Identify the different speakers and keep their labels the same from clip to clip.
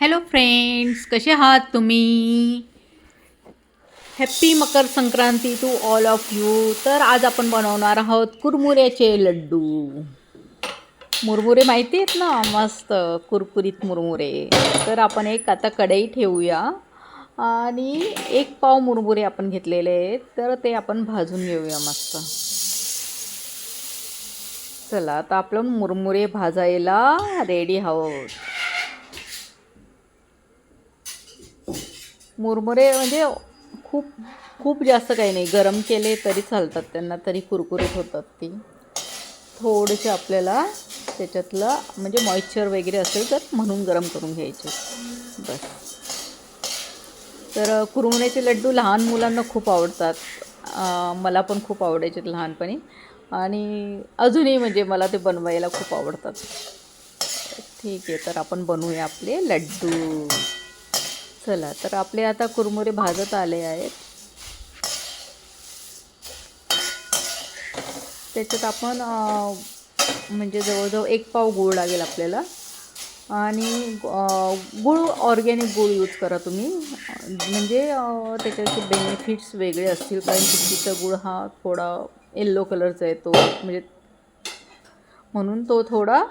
Speaker 1: Hello friends, कसे आहात तुम्ही? Happy Makar Sankranti to all of you. तर आज आपण बनवणार आहोत कुरमुऱ्याचे लड्डू. मुरमुरे माहिती आहेत ना, मस्त कुरकुरीत मुरमुरे. तर आपण एक आता कढई ठेवूया आणि 1 पाव मुरमुरे आपण घेतलेले आहेत, तर ते आपण भाजून घेऊया मस्त. चला, आता आपलं मुरमुरे भाजायला रेडी आहोत. मुरमुरे म्हणजे खूप खूप जास्त काही नाही, गरम केले तरी चालतात, त्यांना तरी कुरकुरीत होतात ती. थोडेसे आपल्याला त्याच्यातलं म्हणजे मॉइश्चर वगैरे असेल तर म्हणून गरम करून घ्यायचे बस. तर कुरमुऱ्याचे लड्डू लहान मुलांना खूप आवडतात. मला पण खूप आवडायचे लहानपणी आणि अजूनही म्हणजे मला ते बनवायला खूप आवडतात. ठीक आहे, तर आपण बनवूया आपले लड्डू. चला, तर आपले आता कुरमुरे भाजत आले आहेत. त्याच्यात आपण म्हणजे जवळजवळ 1 पाव गूळ लागेल आपल्याला. आणि गूळ ऑर्गॅनिक गूळ यूज करा तुम्ही, म्हणजे त्याच्याचे बेनिफिट्स वेगळे असतील. कारण चिक्कीचा गूळ हा थोडा येल्लो कलरचा येतो, म्हणजे म्हणून तो थोडा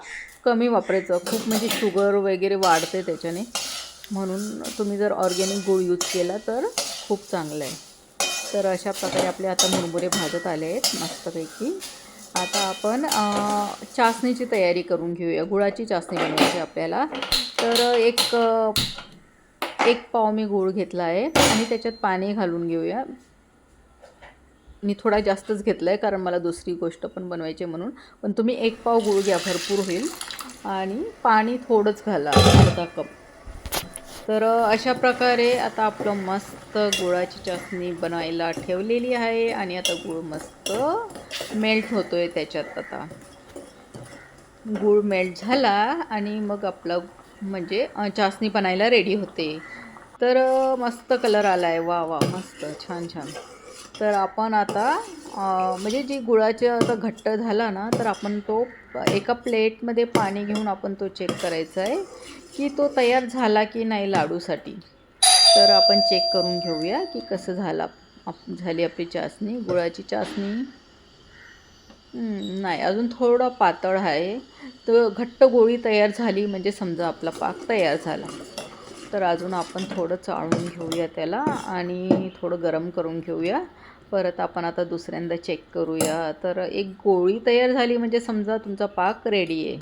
Speaker 1: कमी वापरायचा. खूप म्हणजे शुगर वगैरे वाढते त्याच्याने, म्हणून तुम्ही जर ऑर्गॅनिक गूळ यूज केला तर खूप चांगलं आहे. तर अशा प्रकारे आपले आता मुरमुरे भाजत आले आहेत मस्तपैकी. आता आपण चासणीची तयारी करून घेऊया. गुळाची चासणी बनवायची आपल्याला. तर एक पाव मी गूळ घेतला आहे आणि त्याच्यात पाणी घालून घेऊया. मी थोडा जास्तच घेतला आहे कारण मला दुसरी गोष्ट पण बनवायची म्हणून. पण तुम्ही 1 पाव गूळ घ्या, भरपूर होईल. आणि पाणी थोडंच घाला, अर्धा कप. तर अशा प्रकारे आता आपलं मस्त गुळाची चासणी बनायला ठेवलेली आहे. आणि आता गूळ मस्त मेल्ट होतो आहे त्याच्यात. आता गूळ मेल्ट झाला आणि मग आपलं म्हणजे चासणी बनायला रेडी होते. तर मस्त कलर आला आहे. वा वा, मस्त छान छान. तर आपण आता म्हणजे जी गुळाचा आता घट्ट झाला ना, तर आपण तो एका प्लेटमध्ये पाणी घेऊन आपण तो चेक करायचा आहे की तो तयार झाला की नाही लाडूसाठी. तर आपण चेक करून घेऊया की कसं झाली आपली चासणी, गुळाची चासणी. नाही, अजून थोडं पातळ आहे. तर घट्ट गोळी तयार झाली म्हणजे समजा आपला पाक तयार झाला. तर अजून आपण थोडं चाळून घेऊया त्याला आणि थोडं गरम करून घेऊया. परत आपण आता दुसऱ्यांदा चेक करूया. तर एक गोळी तयार झाली म्हणजे समजा तुमचा पाक रेडी आहे.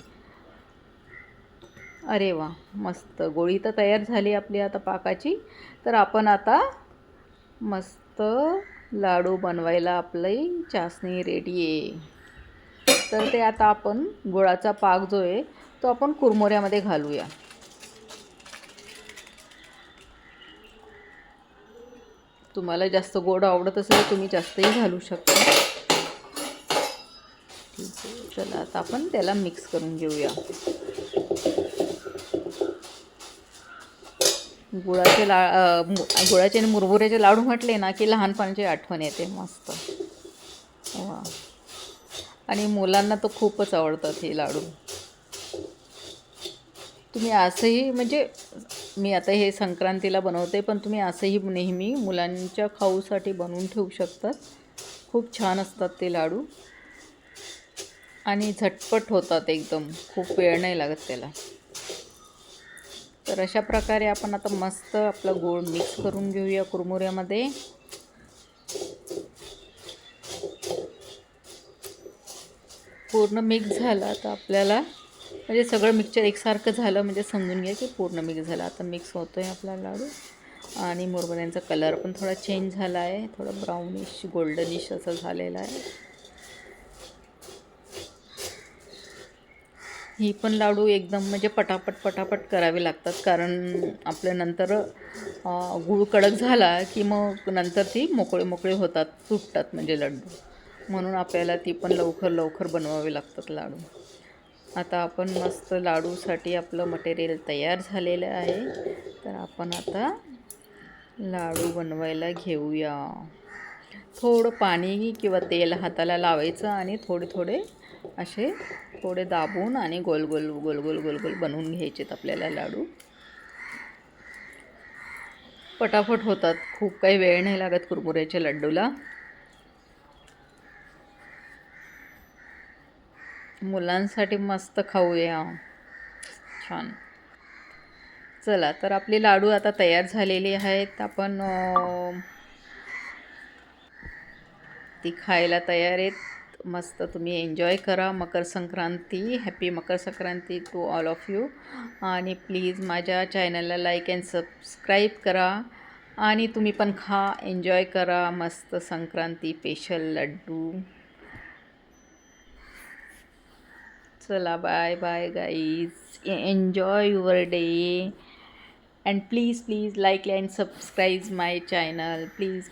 Speaker 1: अरे वा, मस्त गोळी तर तयार झाली आपली आता पाकाची. तर आपण आता मस्त लाडू बनवायला आपली चासणी रेडी आहे. तर ते आता आपण गुळाचा पाक जो आहे तो आपण कुरमुऱ्यामध्ये घालूया. तुम्हाला जास्त गोड आवडत असेल तर तुम्ही जास्तही घालू शकता. ठीक आहे, चला आता आपण त्याला मिक्स करून घेऊया. गुळाचे आणि मुरमुऱ्याचे लाडू म्हटले ना की लहानपणाची आठवण येते मस्त. वा, आणि मुलांना तर खूपच आवडतात हे लाडू. तुम्ही असंही म्हणजे मी आता हे संक्रांतीला बनवते, पण तुम्ही असंही नेहमी मुलांच्या खाऊसाठी बनवून ठेवू शकतात. खूप छान असतात ते लाडू आणि झटपट होतात एकदम, खूप वेळ नाही लागत त्याला. तर अशा प्रकारे आपण आता मस्त आपला गूळ मिक्स करून घेऊया कुरमुऱ्यामध्ये. पूर्ण मिक्स झालं आता आपल्याला, म्हणजे सगळं मिक्सचर एकसारखं झालं म्हणजे समजून घ्या की पूर्ण मिक्स झालं. आता मिक्स होतो आहे आपला लाडू आणि मुरमुऱ्यांचा कलर पण थोडा चेंज झाला आहे, थोडा ब्राउनिश गोल्डनिश असं झालेला आहे. ही पण लाडू एकदम म्हणजे पटापट पटापट करावे लागतात, कारण आपल्यानंतर गूळ कडक झाला की मग नंतर ती मोकळे मोकळे होतात, तुटतात म्हणजे लड्डू. म्हणून आपल्याला ती पण लवकर लवकर बनवावे लागतात लाडू. आता आपण मस्त लाडूसाठी आपलं मटेरियल तयार झालेलं आहे. तर आपण आता लाडू बनवायला घेऊया. थोडं पाणी किंवा तेल हाताला लावायचं आणि थोडे थोडे असे थोडे दाबून आणि गोल गोल गोल गोल गोल गोल बनवून घ्यायचेत आपल्याला लाडू. पटापट होतात, खूप काही वेळ नाही लागत कुरमुऱ्याच्या लड्डूला. मुलांसाठी मस्त खाऊया. छान. चला तर आपले लाडू आता तयार झालेले आहेत. आपण ती खायला तयार आहेत. मस्त तुम्ही एन्जॉय करा Makar Sankranti. Happy Makar Sankranti to all of you. आणि प्लीज माझ्या चॅनलला लाईक अँड सबस्क्राईब करा. आणि तुम्ही पण खा, एन्जॉय करा मस्त संक्रांती स्पेशल लड्डू. चला bye bye guys, enjoy your day. And please like and subscribe my channel, please.